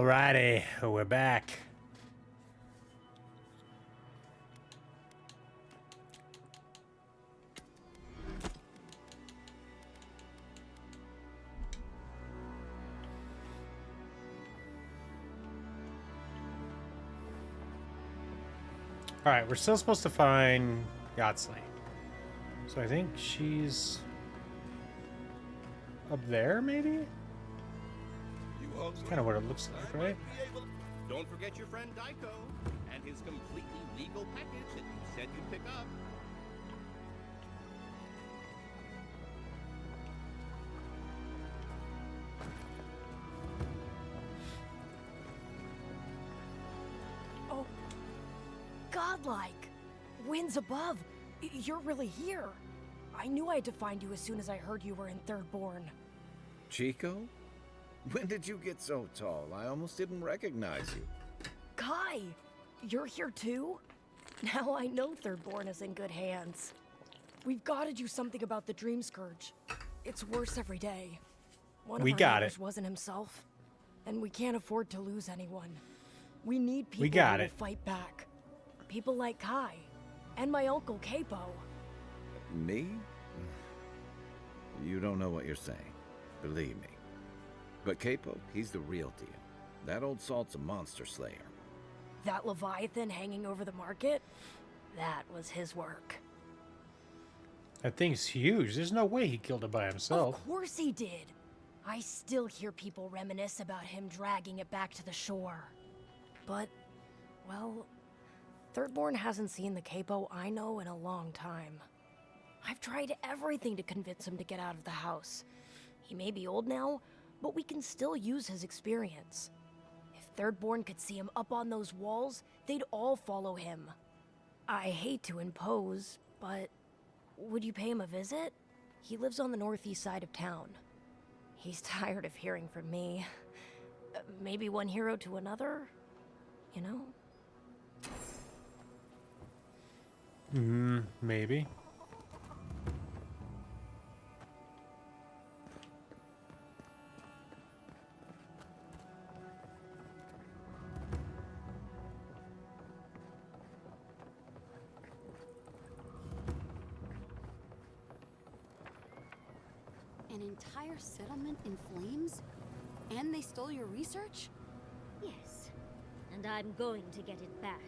Alrighty, we're back. Alright, we're still supposed to find Yatzli. So I think she's up there, maybe? That's kind of what it looks like, right? Don't forget your friend Daiko and his completely legal package that you said you'd pick up. Oh, godlike! Winds above! You're really here! I knew I had to find you as soon as I heard you were in Thirdborn. Chico? When did you get so tall? I almost didn't recognize you. Kai! You're here too? Now I know Thirdborn is in good hands. We've got to do something about the Dream Scourge. It's worse every day. One of our neighbors wasn't himself, and we can't afford to lose anyone. We need people who will fight back. People like Kai, and my uncle Capo. Me? You don't know what you're saying. Believe me. But Capo, he's the real deal. That old salt's a monster slayer. That Leviathan hanging over the market? That was his work. That thing's huge. There's no way he killed it by himself. Of course he did. I still hear people reminisce about him dragging it back to the shore. But, well, Thirdborn hasn't seen the Capo I know in a long time. I've tried everything to convince him to get out of the house. He may be old now, but we can still use his experience. If Thirdborn could see him up on those walls, they'd all follow him. I hate to impose, but would you pay him a visit? He lives on the northeast side of town. He's tired of hearing from me. Maybe one hero to another, you know? Maybe. An entire settlement in flames? And they stole your research? Yes, and I'm going to get it back.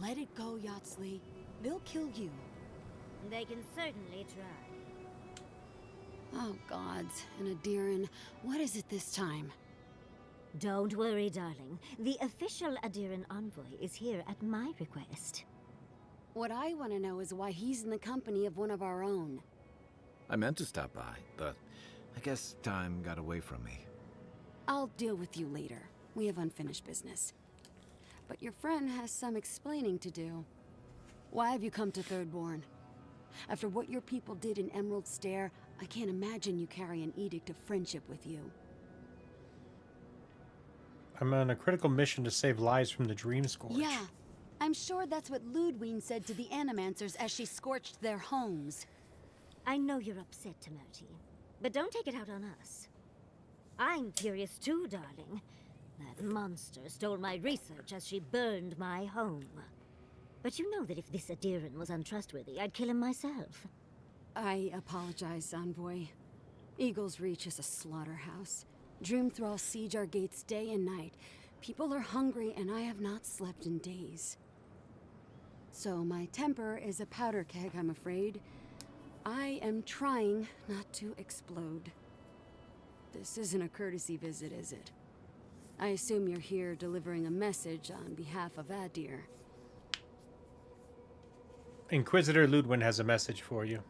Let it go, Yatzli. They'll kill you. They can certainly try. Oh, gods. And Adiran, what is it this time? Don't worry, darling. The official Adiran envoy is here at my request. What I want to know is why he's in the company of one of our own. I meant to stop by, but I guess time got away from me. I'll deal with you later. We have unfinished business. But your friend has some explaining to do. Why have you come to Thirdborn? After what your people did in Emerald Stair, I can't imagine you carry an edict of friendship with you. I'm on a critical mission to save lives from the Dream Scourge. Yeah, I'm sure that's what Ludwig said to the Animancers as she scorched their homes. I know you're upset, Timothy, but don't take it out on us. I'm curious too, darling. That monster stole my research as she burned my home. But you know that if this Adiran was untrustworthy, I'd kill him myself. I apologize, Envoy. Eagle's Reach is a slaughterhouse. Dreamthralls siege our gates day and night. People are hungry, and I have not slept in days. So my temper is a powder keg, I'm afraid. I am trying not to explode. This isn't a courtesy visit, is it? I assume you're here delivering a message on behalf of Adir. Inquisitor Ludwig has a message for you.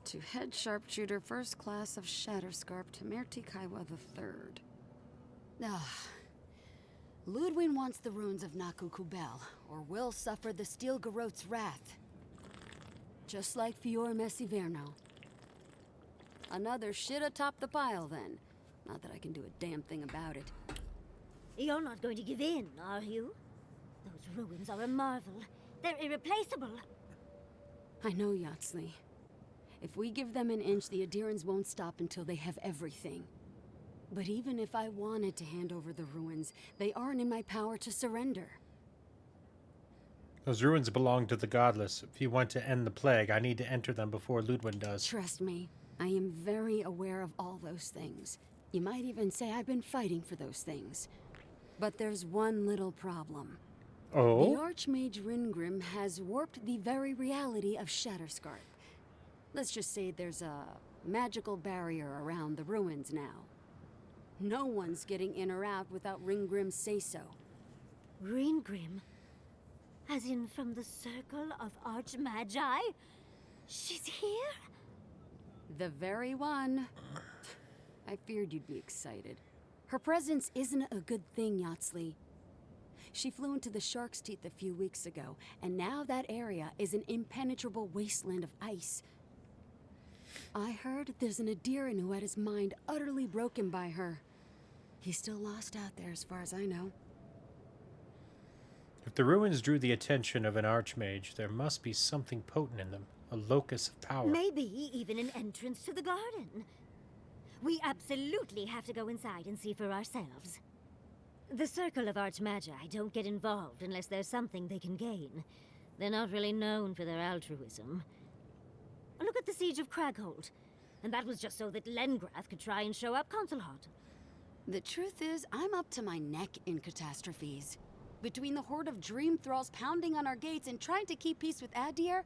To Head Sharpshooter, First Class of Shatterscarp, Temerti Kaiwa III. Ludwig wants the ruins of Naku Kubel, or will suffer the Steel Garrote's wrath. Just like Fior Messiverno. Another shit atop the pile, then. Not that I can do a damn thing about it. You're not going to give in, are you? Those ruins are a marvel. They're irreplaceable. I know, Yatzli. If we give them an inch, the Adirans won't stop until they have everything. But even if I wanted to hand over the ruins, they aren't in my power to surrender. Those ruins belong to the godless. If you want to end the plague, I need to enter them before Ludwin does. Trust me, I am very aware of all those things. You might even say I've been fighting for those things. But there's one little problem. Oh? The Archmage Ringrim has warped the very reality of Shatterscarp. Let's just say there's a magical barrier around the ruins now. No one's getting in or out without Ringgrim's say-so. Ringrim? As in from the Circle of Archmagi? She's here? The very one. I feared you'd be excited. Her presence isn't a good thing, Yatzli. She flew into the Shark's Teeth a few weeks ago, and now that area is an impenetrable wasteland of ice. I heard there's an Adiran who had his mind utterly broken by her. He's still lost out there as far as I know. If the ruins drew the attention of an archmage, there must be something potent in them. A locus of power. Maybe even an entrance to the garden. We absolutely have to go inside and see for ourselves. The Circle of Archmagi don't get involved unless there's something they can gain. They're not really known for their altruism. Look at the Siege of Craghold. And that was just so that Lengrath could try and show up Consulhot. The truth is, I'm up to my neck in catastrophes. Between the horde of dream thralls pounding on our gates and trying to keep peace with Adir,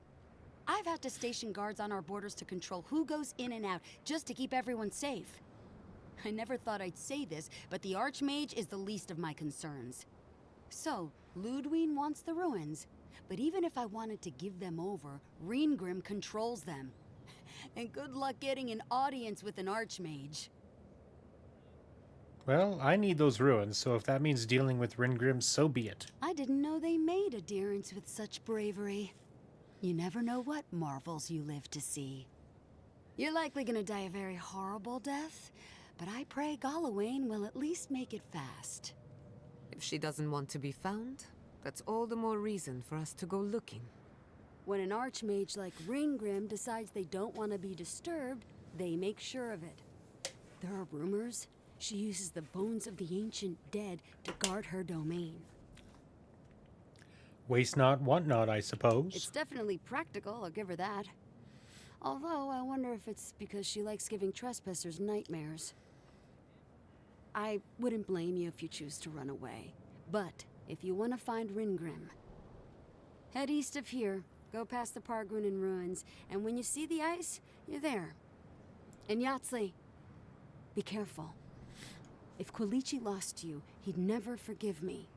I've had to station guards on our borders to control who goes in and out, just to keep everyone safe. I never thought I'd say this, but the Archmage is the least of my concerns. So, Ludwin wants the ruins, but even if I wanted to give them over, Ringrim controls them. And good luck getting an audience with an Archmage. Well, I need those ruins, so if that means dealing with Ringrim, so be it. I didn't know they made adherents with such bravery. You never know what marvels you live to see. You're likely gonna die a very horrible death, but I pray Galawain will at least make it fast. If she doesn't want to be found, that's all the more reason for us to go looking. When an archmage like Ringgrim decides they don't want to be disturbed, they make sure of it. There are rumors she uses the bones of the ancient dead to guard her domain. Waste not, want not, I suppose. It's definitely practical, I'll give her that. Although, I wonder if it's because she likes giving trespassers nightmares. I wouldn't blame you if you choose to run away. But, if you want to find Ringrim, head east of here, go past the Pargunin ruins, and when you see the ice, you're there. And Yatzli, be careful. If Quilichi lost you, he'd never forgive me.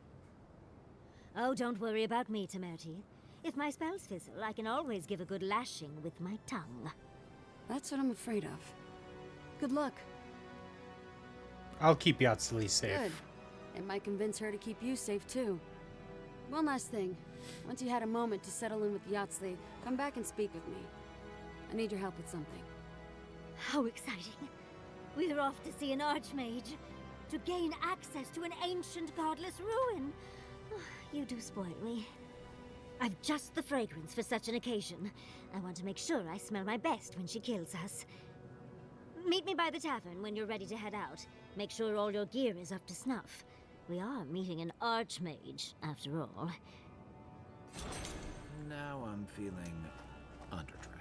Oh, don't worry about me, Temerti. If my spells fizzle, I can always give a good lashing with my tongue. That's what I'm afraid of. Good luck. I'll keep Yatzli safe. Good. It might convince her to keep you safe, too. One last thing. Once you had a moment to settle in with Yatzli, come back and speak with me. I need your help with something. How exciting. We're off to see an archmage. To gain access to an ancient godless ruin. You do spoil me. I've just the fragrance for such an occasion. I want to make sure I smell my best when she kills us. Meet me by the tavern when you're ready to head out. Make sure all your gear is up to snuff. We are meeting an archmage, after all. Now I'm feeling underdressed.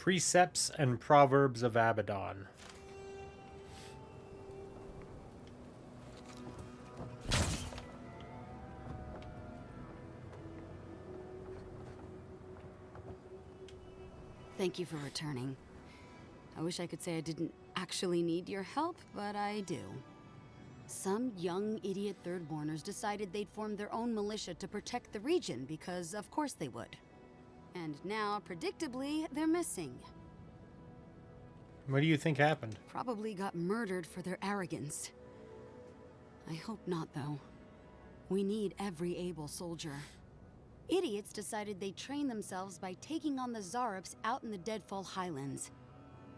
Precepts and Proverbs of Abaddon. Thank you for returning. I wish I could say I didn't actually need your help, but I do. Some young idiot Thirdborners decided they'd form their own militia to protect the region because of course they would. And now, predictably, they're missing. What do you think happened? Probably got murdered for their arrogance. I hope not, though. We need every able soldier. Idiots decided they'd train themselves by taking on the Zarups out in the Deadfall Highlands.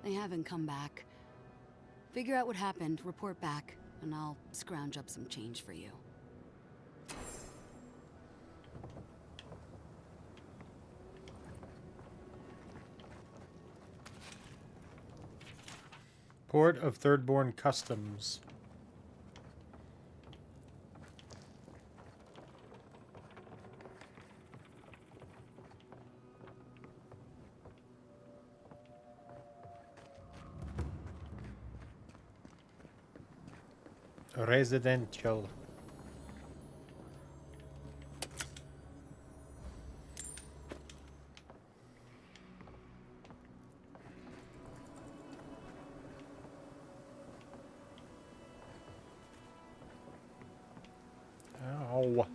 They haven't come back. Figure out what happened, report back, and I'll scrounge up some change for you. Port of Thirdborn Customs. Residential. Ow.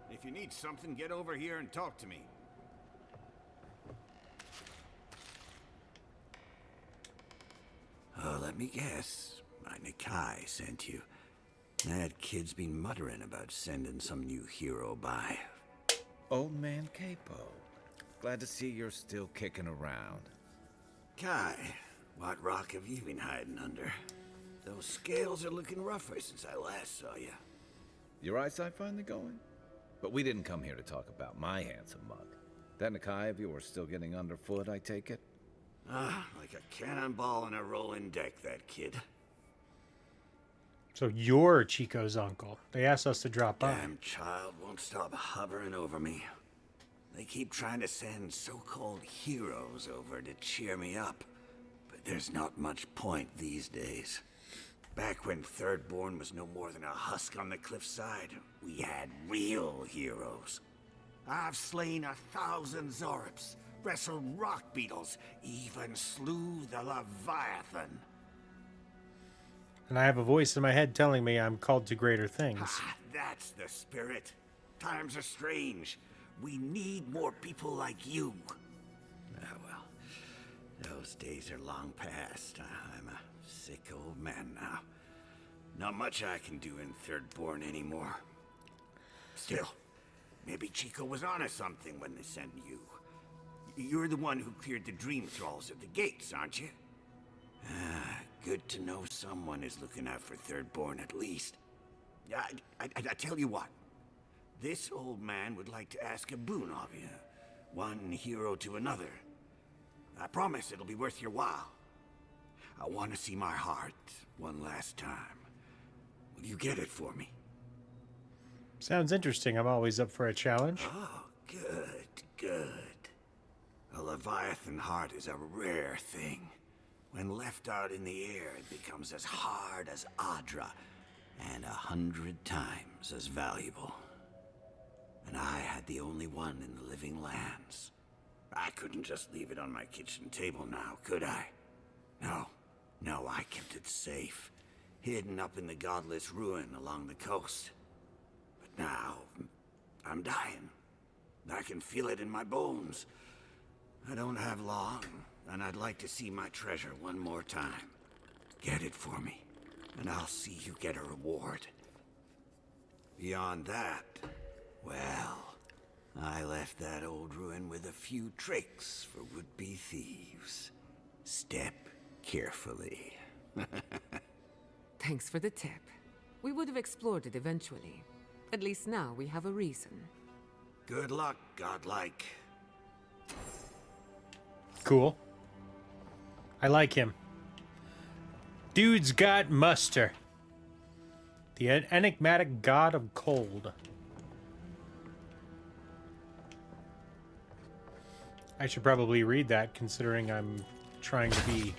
If you need something, get over here and talk to me. Oh, let me guess. My Nikai sent you. That kid's been muttering about sending some new hero by. Old man Capo. Glad to see you're still kicking around. Kai, what rock have you been hiding under? Those scales are looking rougher since I last saw you. Your eyesight finally going? But we didn't come here to talk about my handsome mug. That Nikai of yours still getting underfoot, I take it? Ah, like a cannonball on a rolling deck, that kid. So you're Chico's uncle. They asked us to drop by. Damn child won't stop hovering over me. They keep trying to send so-called heroes over to cheer me up. But there's not much point these days. Back when Thirdborn was no more than a husk on the cliffside, we had real heroes. I've slain 1,000 Zorops, wrestled rock beetles, even slew the Leviathan. And I have a voice in my head telling me I'm called to greater things. Ah, that's the spirit. Times are strange. We need more people like you. Ah, well, those days are long past. I'm a sick old man now. Not much I can do in Thirdborn anymore. Still, maybe Chico was onto something when they sent you. You're the one who cleared the dream thralls at the gates, aren't you? Ah, good to know someone is looking out for Thirdborn at least. I tell you what. This old man would like to ask a boon of you. One hero to another. I promise it'll be worth your while. I want to see my heart one last time. Will you get it for me? Sounds interesting. I'm always up for a challenge. Oh, good, good. A Leviathan heart is a rare thing. When left out in the air, it becomes as hard as Adra, and 100 times as valuable. And I had the only one in the living lands. I couldn't just leave it on my kitchen table now, could I? No, I kept it safe, hidden up in the godless ruin along the coast. But now, I'm dying. I can feel it in my bones. I don't have long, and I'd like to see my treasure one more time. Get it for me, and I'll see you get a reward. Beyond that, well, I left that old ruin with a few tricks for would-be thieves. Step carefully. Thanks for the tip. We would have explored it eventually. At least now we have a reason. Good luck, godlike. Cool. I like him. Dude's got muster. The enigmatic god of cold. I should probably read that, considering I'm trying to be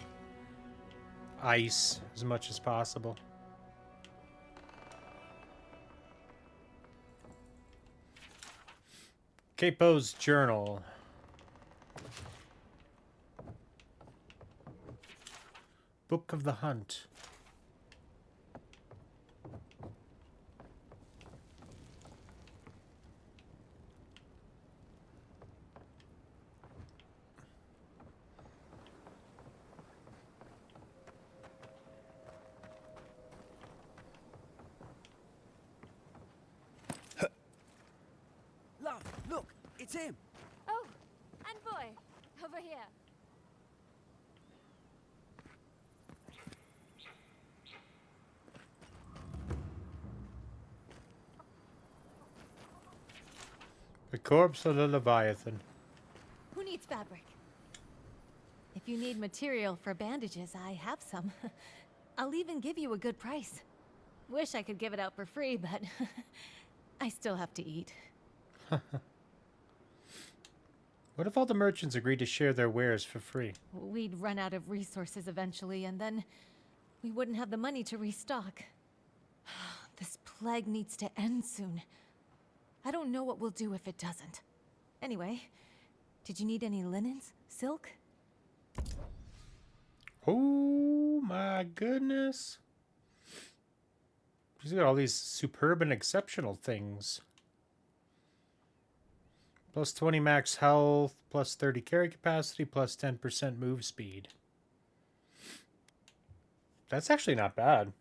ice as much as possible. Capo's journal. Book of the Hunt. it's him. Oh, Envoy, over here. The corpse of the Leviathan. Who needs fabric? If you need material for bandages, I have some. I'll even give you a good price. Wish I could give it out for free, but I still have to eat. What if all the merchants agreed to share their wares for free? We'd run out of resources eventually, and then we wouldn't have the money to restock. This plague needs to end soon. I don't know what we'll do if it doesn't. Anyway, did you need any linens? Silk? Oh my goodness. She's got all these superb and exceptional things. Plus 20 max health, plus 30 carry capacity, plus 10% move speed. That's actually not bad.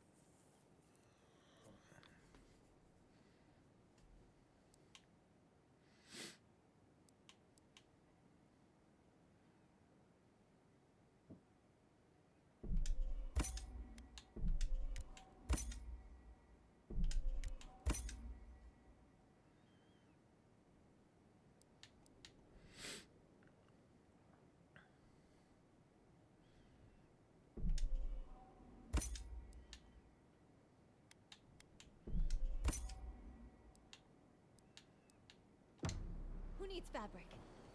Who needs fabric?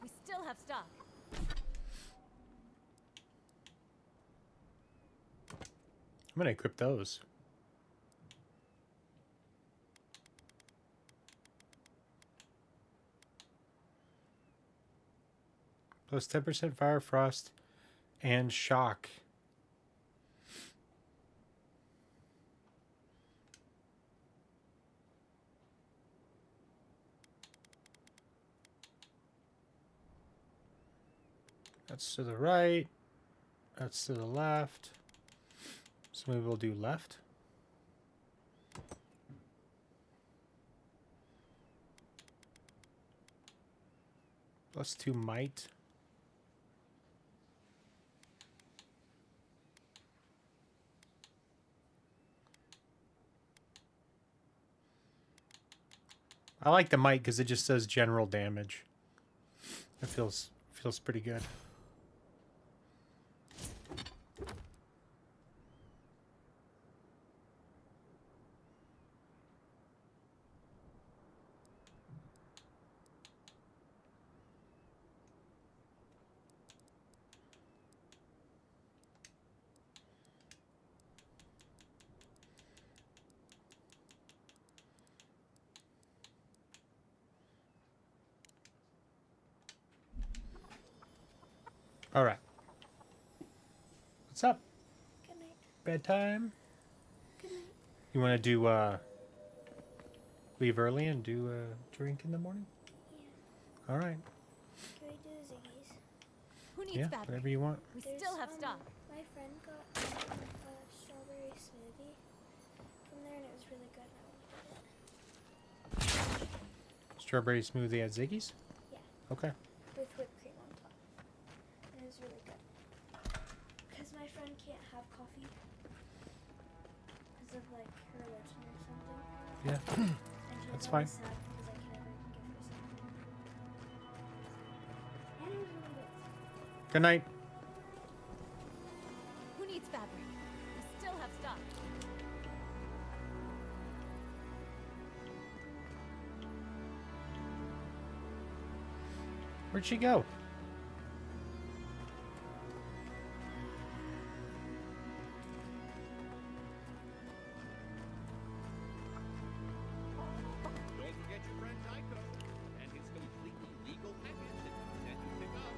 We still have stock. I'm gonna equip those. Plus 10% fire, frost, and shock. That's to the right. That's to the left. So maybe we'll do left. Plus 2 might. I like the might because it just says general damage. It feels pretty good. All right. What's up? Good night. Bedtime? Good night. You want to do, leave early and do a drink in the morning? Yeah. All right. Can we do Ziggy's? Who needs Yeah, fabric? whatever you want. We still have stock. My friend got a strawberry smoothie from there, and it was really good. And I wanted it. Strawberry smoothie at Ziggy's? Yeah. Okay. With whipped cream on top. And it was really good. Because my friend can't have coffee because of like her religion or something. Yeah. And she That's was fine. always sad because I can never give her something. And it was really good. Good night. Who needs fabric? We still have stock. Where'd she go? Don't forget your friend Tycho and his completely legal package that you said you'd pick up.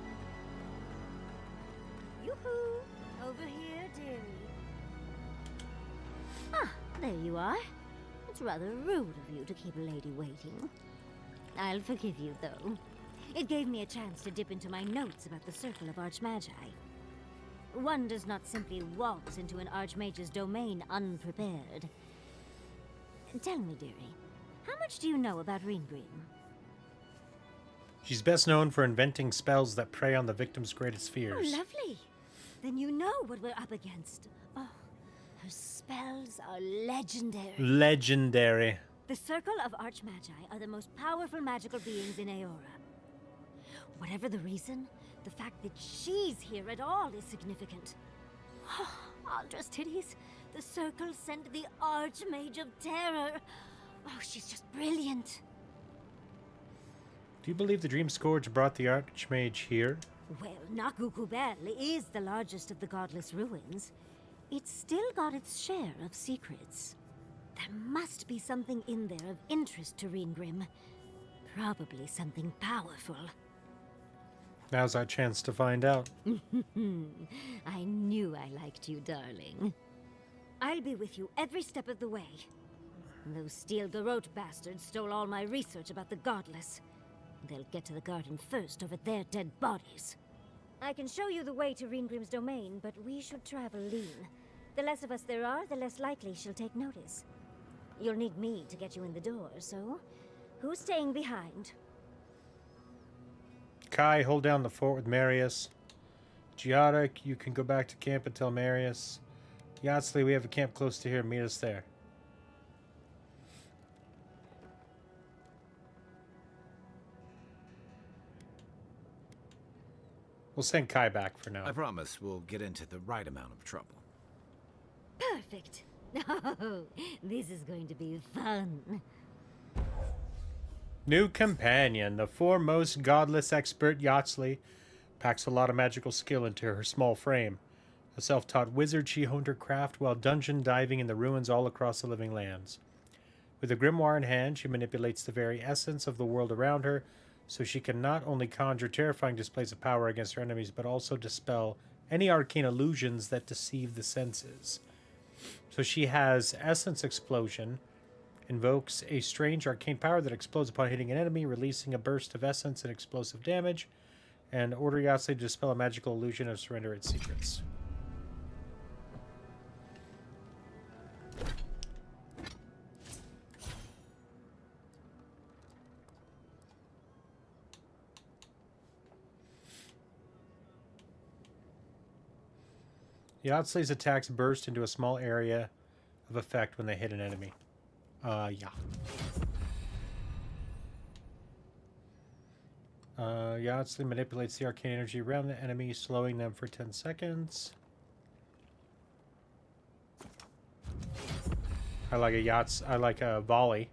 Yoo-hoo! Over here, dearie. Ah, there you are. It's rather rude of you to keep a lady waiting. I'll forgive you, though. It gave me a chance to dip into my notes about the Circle of Archmagi. One does not simply waltz into an Archmage's domain unprepared. Tell me, dearie, how much do you know about Ringrim? She's best known for inventing spells that prey on the victim's greatest Oh, fears. lovely. Then you know what we're up against. Oh, her spells are legendary. Legendary. The Circle of Archmagi are the most powerful magical beings in Aora. Whatever the reason, the fact that she's here at all is significant. Aldra's titties. The Circle sent the Archmage of Terror. Oh, she's just brilliant. Do you believe the Dream Scourge brought the Archmage here? Well, Nakukubel is the largest of the godless ruins. It's still got its share of secrets. There must be something in there of interest to Reengrim. Probably something powerful. Now's our chance to find out. I knew I liked you, darling. I'll be with you every step of the way. Those Steel Garrote bastards stole all my research about the Godless. They'll get to the garden first over their dead bodies. I can show you the way to Reengrim's domain, but we should travel lean. The less of us there are, the less likely she'll take notice. You'll need me to get you in the door, so who's staying behind? Kai, hold down the fort with Marius. Giada, you can go back to camp and tell Marius. Yatzli, we have a camp close to here. Meet us there. We'll send Kai back for now. I promise we'll get into the right amount of trouble. Perfect. Oh, this is going to be fun. New companion, the foremost godless expert Yatzli, packs a lot of magical skill into her small frame. A self-taught wizard, she honed her craft while dungeon diving in the ruins all across the living lands. With a grimoire in hand, she manipulates the very essence of the world around her, so she can not only conjure terrifying displays of power against her enemies, but also dispel any arcane illusions that deceive the senses. So she has Essence Explosion, invokes a strange arcane power that explodes upon hitting an enemy, releasing a burst of essence and explosive damage, and order Yatzli to dispel a magical illusion and surrender its secrets. Yatzli's attacks burst into a small area of effect when they hit an enemy. Yeah. Yatzli manipulates the arcane energy around the enemy, slowing them for 10 seconds. I like a volley.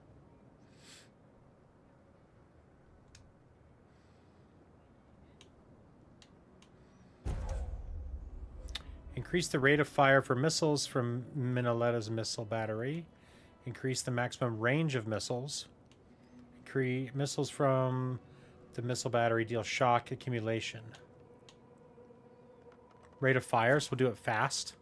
Increase the rate of fire for missiles from Minnaletta's missile battery. Increase the maximum range of missiles. Missiles from the missile battery deal shock accumulation. Rate of fire, so we'll do it fast.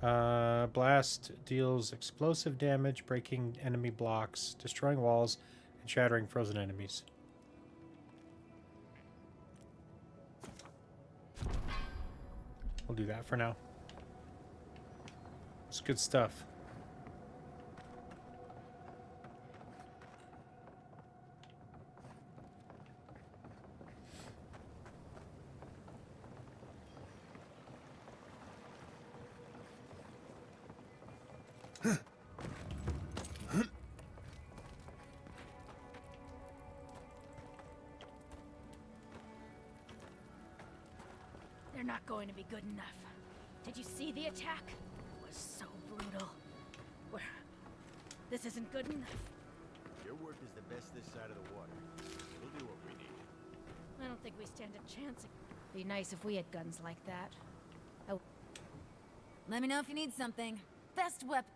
Blast deals explosive damage, breaking enemy blocks, destroying walls, and shattering frozen enemies. We'll do that for now. It's good stuff. They're not going to be good enough. Did you see the attack? It was so brutal. This isn't good enough. Your work is the best this side of the water. We'll do what we need. I don't think we stand a chance. Be nice if we had guns like that. Oh. Let me know if you need something. Best weapon.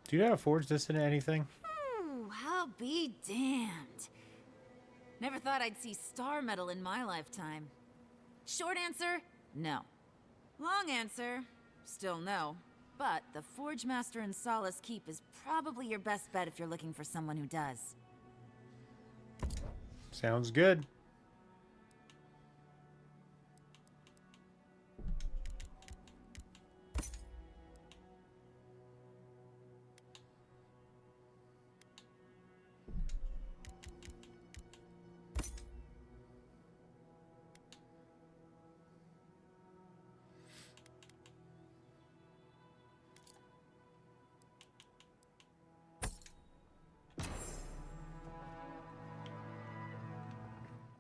Do you know how to forge this into anything? I'll be damned. Never thought I'd see star metal in my lifetime. Short answer, no. Long answer, still no. But the Forge Master in Solace Keep is probably your best bet if you're looking for someone who does. Sounds good.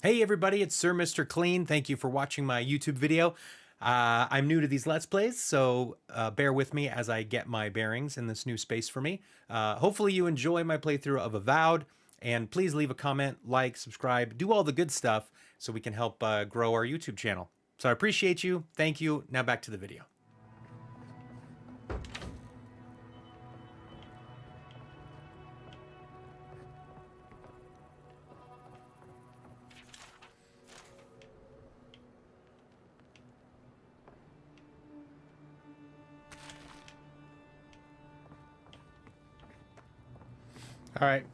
Hey everybody, it's SirMrCl3an. Thank you for watching my YouTube video. I'm new to these Let's Plays, so bear with me as I get my bearings in this new space for me. Hopefully you enjoy my playthrough of Avowed, and please leave a comment, like, subscribe, do all the good stuff so we can help grow our YouTube channel. So I appreciate you. Thank you. Now back to the video. All right.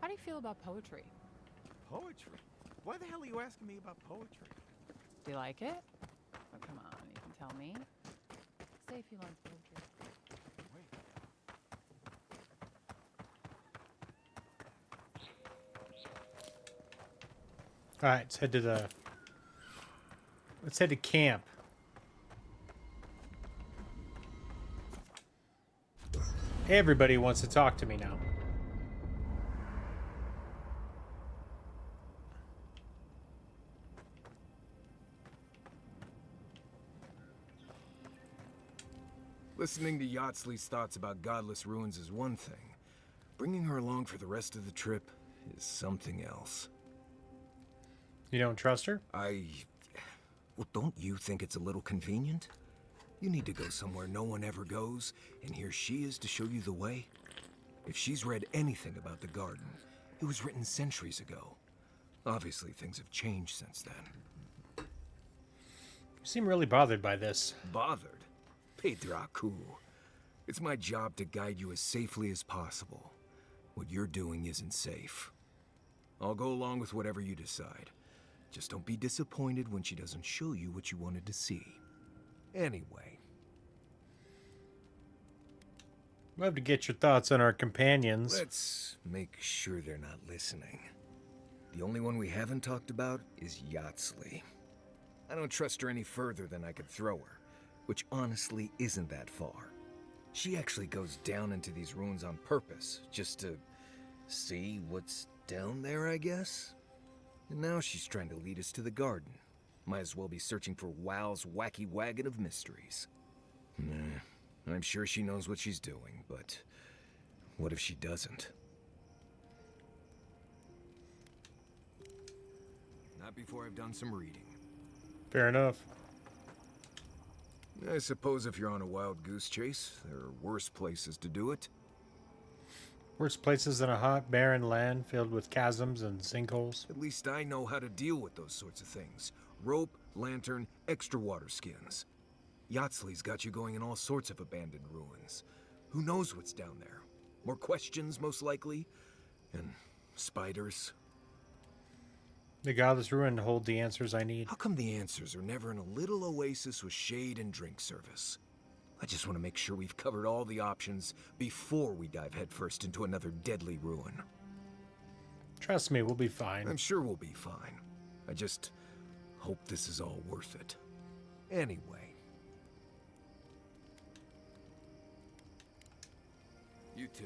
How do you feel about poetry? Poetry? Why the hell are you asking me about poetry? Do you like it? Oh, come on, you can tell me. Say if you like poetry. All right, let's head to camp. Everybody wants to talk to me now. Listening to Yatzli's thoughts about godless ruins is one thing. Bringing her along for the rest of the trip is something else. You don't trust her? Well, don't you think it's a little convenient? You need to go somewhere no one ever goes, and here she is to show you the way. If she's read anything about the garden, it was written centuries ago. Obviously, things have changed since then. You seem really bothered by this. Bothered? Pedraku. It's my job to guide you as safely as possible. What you're doing isn't safe. I'll go along with whatever you decide. Just don't be disappointed when she doesn't show you what you wanted to see. Anyway. Love to get your thoughts on our companions. Let's make sure they're not listening. The only one we haven't talked about is Yatzli. I don't trust her any further than I could throw her, which honestly isn't that far. She actually goes down into these ruins on purpose, just to see what's down there, I guess? And now she's trying to lead us to the garden. Might as well be searching for WoW's wacky wagon of mysteries. Nah, I'm sure she knows what she's doing, but what if she doesn't? Not before I've done some reading. Fair enough. I suppose if you're on a wild goose chase, there are worse places to do it. Worse places than a hot, barren land filled with chasms and sinkholes. At least I know how to deal with those sorts of things. Rope, lantern, extra water skins. Yatzli's got you going in all sorts of abandoned ruins. Who knows what's down there? More questions, most likely. And spiders. The godless ruin hold the answers I need. How come the answers are never in a little oasis with shade and drink service? I just want to make sure we've covered all the options before we dive headfirst into another deadly ruin. Trust me, we'll be fine. I'm sure we'll be fine. I just hope this is all worth it. Anyway. You too.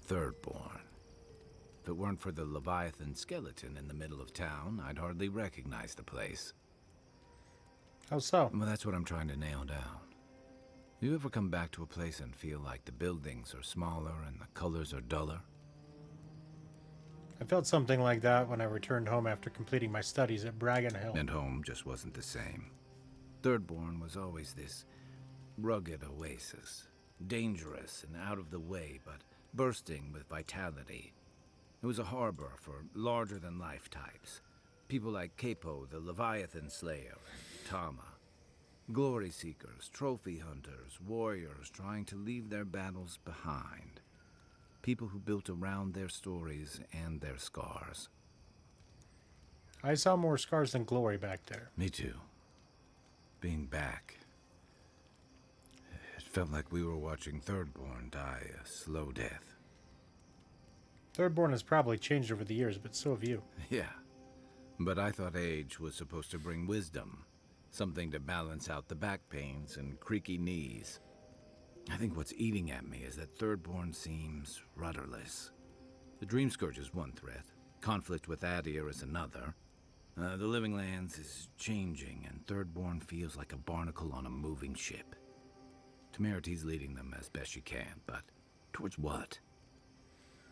Thirdborn. If it weren't for the Leviathan skeleton in the middle of town, I'd hardly recognize the place. How so? Well, that's what I'm trying to nail down. You ever come back to a place and feel like the buildings are smaller and the colors are duller? I felt something like that when I returned home after completing my studies at Bragan Hill. And home just wasn't the same. Thirdborn was always this rugged oasis. Dangerous and out of the way, but bursting with vitality. It was a harbor for larger-than-life types. People like Capo, the Leviathan Slayer, and Tama. Glory seekers, trophy hunters, warriors trying to leave their battles behind. People who built around their stories and their scars. I saw more scars than glory back there. Me too. Being back. It felt like we were watching Thirdborn die a slow death. Thirdborn has probably changed over the years, but so have you. Yeah. But I thought age was supposed to bring wisdom. Something to balance out the back pains and creaky knees. I think what's eating at me is that Thirdborn seems rudderless. The Dream Scourge is one threat. Conflict with Adir is another. The Living Lands is changing, and Thirdborn feels like a barnacle on a moving ship. Temerity's leading them as best she can, but towards what?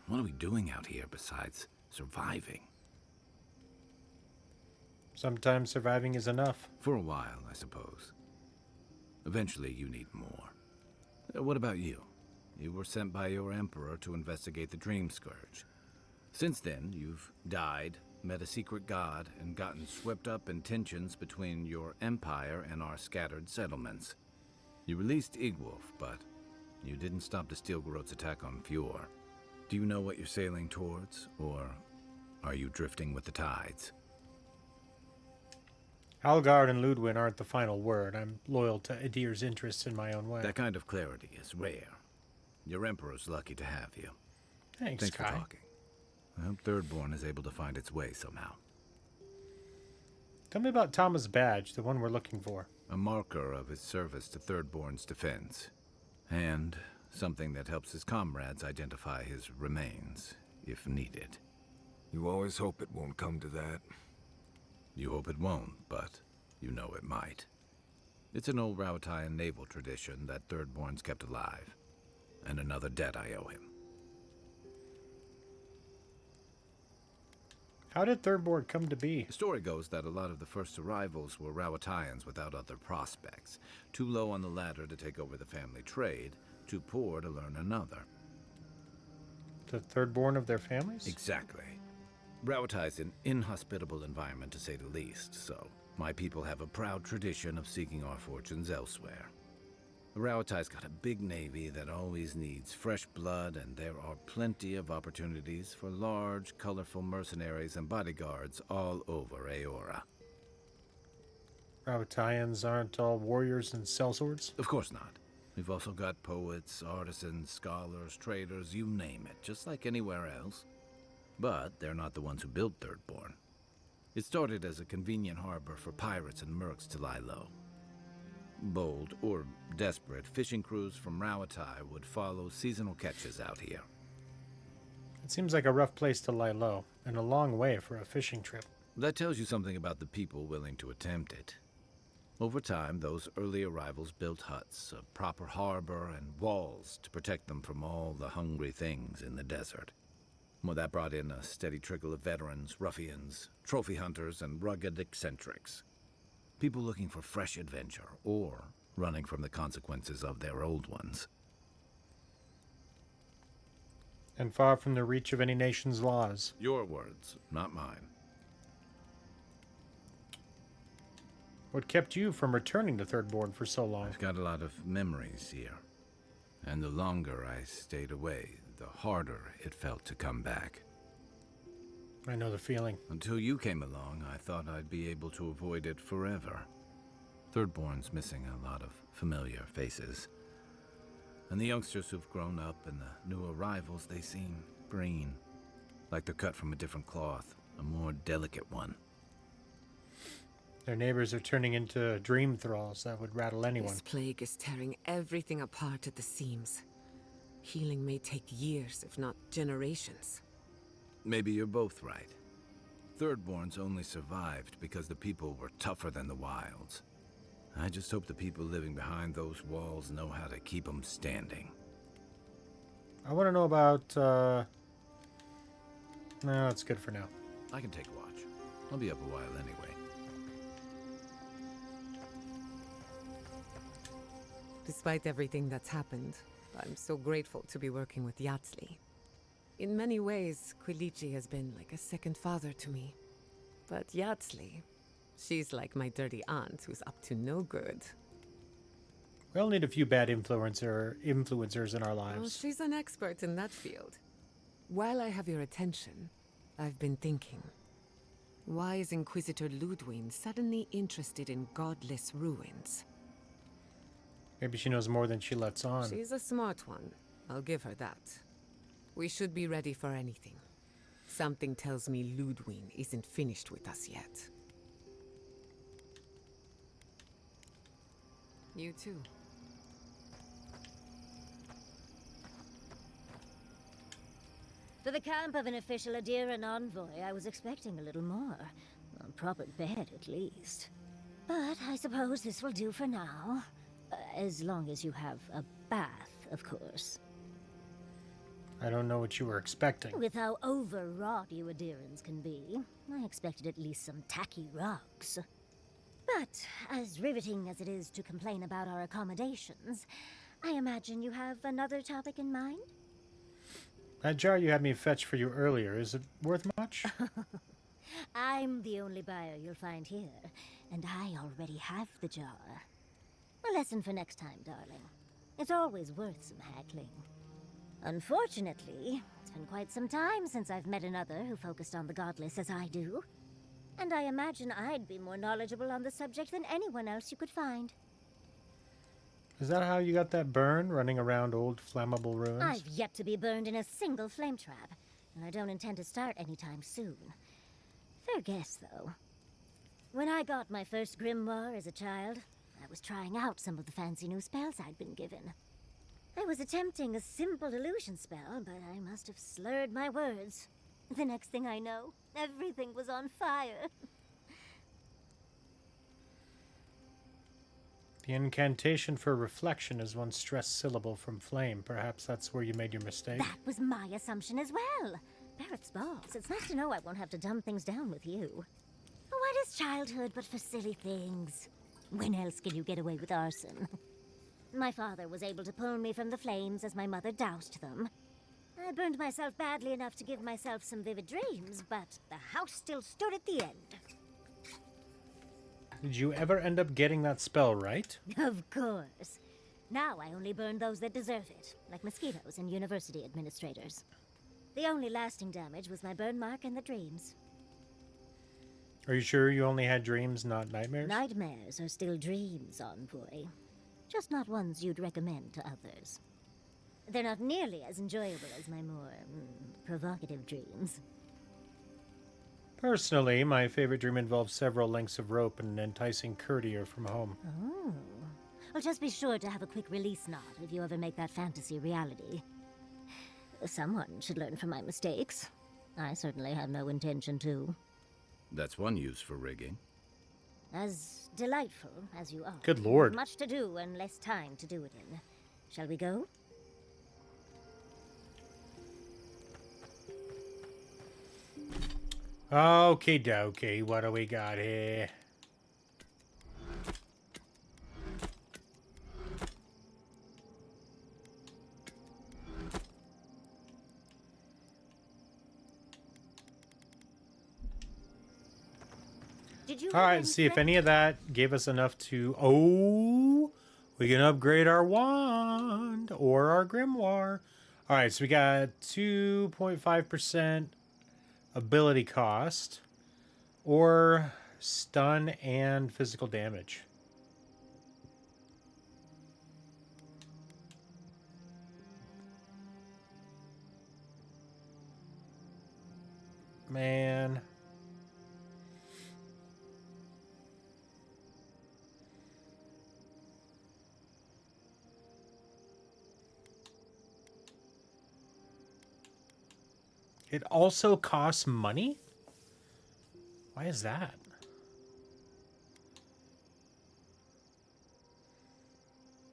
What are we doing out here besides surviving? Sometimes surviving is enough. For a while, I suppose. Eventually, you need more. What about you? You were sent by your Emperor to investigate the Dream Scourge. Since then, you've died, met a secret god, and gotten swept up in tensions between your empire and our scattered settlements. You released Igwolf, but you didn't stop the Stilgarot's attack on Fjord. Do you know what you're sailing towards, or are you drifting with the tides? Algard and Ludwin aren't the final word. I'm loyal to Adir's interests in my own way. That kind of clarity is rare. Your Emperor's lucky to have you. Thanks for Kai. talking. I hope Thirdborn is able to find its way somehow. Tell me about Thomas' badge, the one we're looking for. A marker of his service to Thirdborn's defense. And something that helps his comrades identify his remains, if needed. You always hope it won't come to that. You hope it won't, but you know it might. It's an old Rauataian naval tradition that Thirdborn's kept alive. And another debt I owe him. How did Thirdborn come to be? The story goes that a lot of the first arrivals were Rauataians without other prospects. Too low on the ladder to take over the family trade, too poor to learn another. The Thirdborn of their families? Exactly. Rauatai's an inhospitable environment, to say the least, so my people have a proud tradition of seeking our fortunes elsewhere. Rauatai's got a big navy that always needs fresh blood, and there are plenty of opportunities for large, colorful mercenaries and bodyguards all over Aora. Rauataians aren't all warriors and sellswords? Of course not. We've also got poets, artisans, scholars, traders, you name it, just like anywhere else. But they're not the ones who built Thirdborn. It started as a convenient harbor for pirates and mercs to lie low. Bold, or desperate, fishing crews from Rauatai would follow seasonal catches out here. It seems like a rough place to lie low, and a long way for a fishing trip. That tells you something about the people willing to attempt it. Over time, those early arrivals built huts, a proper harbor, and walls to protect them from all the hungry things in the desert. Well, that brought in a steady trickle of veterans, ruffians, trophy hunters, and rugged eccentrics. People looking for fresh adventure, or running from the consequences of their old ones. And far from the reach of any nation's laws. Your words, not mine. What kept you from returning to Thirdborn for so long? I've got a lot of memories here. And the longer I stayed away, the harder it felt to come back. I know the feeling. Until you came along, I thought I'd be able to avoid it forever. Thirdborn's missing a lot of familiar faces. And the youngsters who've grown up and the new arrivals, they seem green. Like they're cut from a different cloth, a more delicate one. Their neighbors are turning into dream thralls that would rattle anyone. This plague is tearing everything apart at the seams. Healing may take years, if not generations. Maybe you're both right. Thirdborn's only survived because the people were tougher than the wilds. I just hope the people living behind those walls know how to keep them standing. I want to know about, No, that's good for now. I can take a watch. I'll be up a while anyway. Despite everything that's happened, I'm so grateful to be working with Yatzli. In many ways, Quilichi has been like a second father to me. But Yatzli, she's like my dirty aunt who's up to no good. We all need a few bad influencers in our lives. Well, she's an expert in that field. While I have your attention, I've been thinking. Why is Inquisitor Ludwin suddenly interested in godless ruins? Maybe she knows more than she lets on. She's a smart one. I'll give her that. We should be ready for anything. Something tells me Ludwig isn't finished with us yet. You too. For the camp of an official Adiran envoy, I was expecting a little more. A proper bed, at least. But I suppose this will do for now. As long as you have a bath, of course. I don't know what you were expecting. With how overwrought you Adirans can be, I expected at least some tacky rugs. But, as riveting as it is to complain about our accommodations, I imagine you have another topic in mind? That jar you had me fetch for you earlier, is it worth much? I'm the only buyer you'll find here, and I already have the jar. A lesson for next time, darling. It's always worth some haggling. Unfortunately, it's been quite some time since I've met another who focused on the godless as I do. And I imagine I'd be more knowledgeable on the subject than anyone else you could find. Is that how you got that burn, running around old flammable ruins? I've yet to be burned in a single flame trap, and I don't intend to start anytime soon. Fair guess, though. When I got my first grimoire as a child, I was trying out some of the fancy new spells I'd been given. I was attempting a simple illusion spell, but I must have slurred my words. The next thing I know, everything was on fire. The incantation for reflection is one stressed syllable from flame. Perhaps that's where you made your mistake. That was my assumption as well. Barrett's balls. It's nice to know I won't have to dumb things down with you. What is childhood but for silly things? When else can you get away with arson? My father was able to pull me from the flames as my mother doused them. I burned myself badly enough to give myself some vivid dreams, but the house still stood at the end. Did you ever end up getting that spell right? Of course. Now I only burn those that deserve it, like mosquitoes and university administrators. The only lasting damage was my burn mark and the dreams. Are you sure you only had dreams, not nightmares? Nightmares are still dreams, envoy. Just not ones you'd recommend to others. They're not nearly as enjoyable as my more provocative dreams. Personally, my favorite dream involves several lengths of rope and an enticing courtier from home. Oh. Well, just be sure to have a quick release knot if you ever make that fantasy reality. Someone should learn from my mistakes. I certainly have no intention to. That's one use for rigging. As delightful as you are. Good lord. Much to do and less time to do it in. Shall we go? Okie dokie, what do we got here? Did you Alright, see if any of that gave us enough to... Oh! We can upgrade our wand or our grimoire. Alright, so we got 2.5% ability cost or stun and physical damage. Man. It also costs money? Why is that?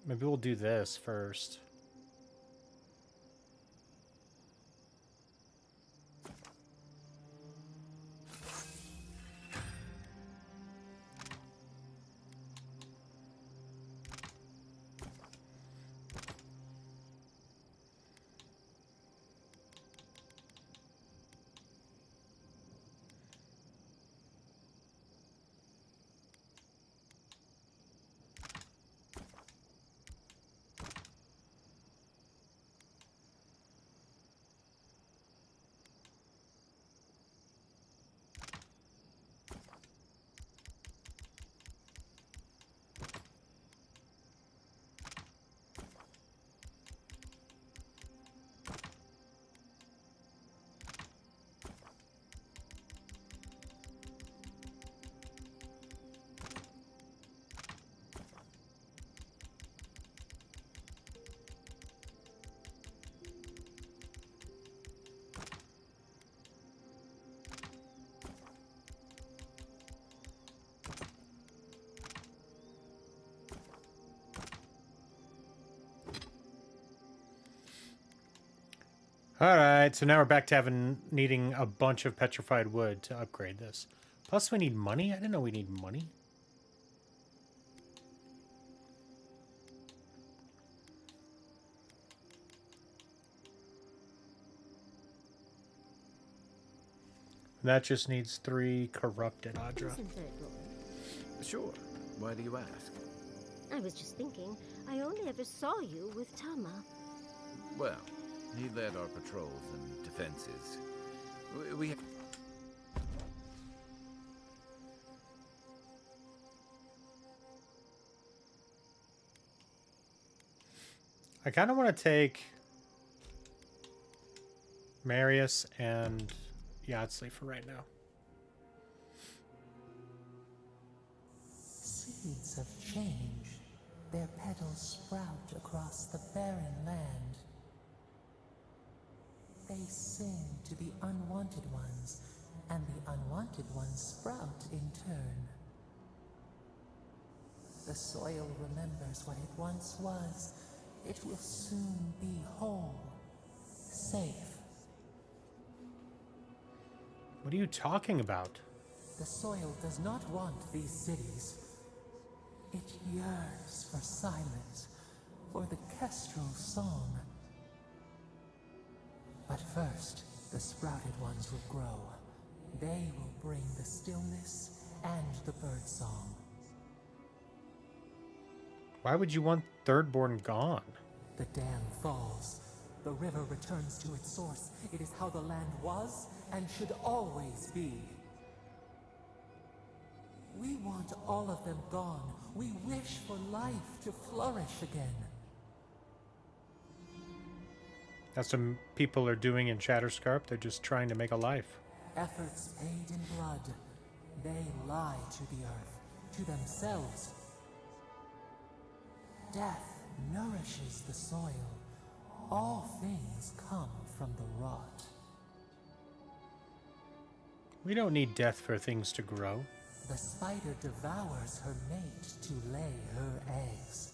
Maybe we'll do this first. Alright, so now we're back to needing a bunch of petrified wood to upgrade this. Plus we need money? I didn't know we need money. That just needs 3 corrupted Adra. Sure. Why do you ask? I was just thinking, I only ever saw you with Tama. Well, he led our patrols and defenses. We I kind of want to take Marius and Yatzli for right now. Seeds of change, their petals sprout across the barren land. They sing to the unwanted ones, and the unwanted ones sprout in turn. The soil remembers what it once was. It will soon be whole, safe. What are you talking about? The soil does not want these cities. It yearns for silence, for the kestrel song. But first, the sprouted ones will grow. They will bring the stillness and the bird song. Why would you want Thirdborn gone? The dam falls. The river returns to its source. It is how the land was and should always be. We want all of them gone. We wish for life to flourish again. That's what people are doing in Shatterscarp. They're just trying to make a life. Efforts paid in blood. They lie to the earth, to themselves. Death nourishes the soil. All things come from the rot. We don't need death for things to grow. The spider devours her mate to lay her eggs.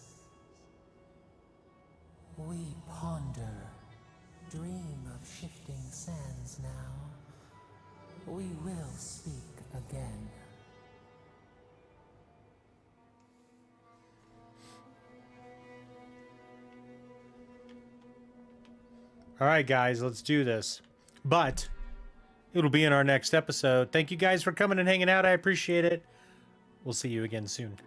We ponder, dream of shifting sands now. We will speak again. All right, guys, let's do this. But it'll be in our next episode. Thank you guys for coming and hanging out. I appreciate it. We'll see you again soon.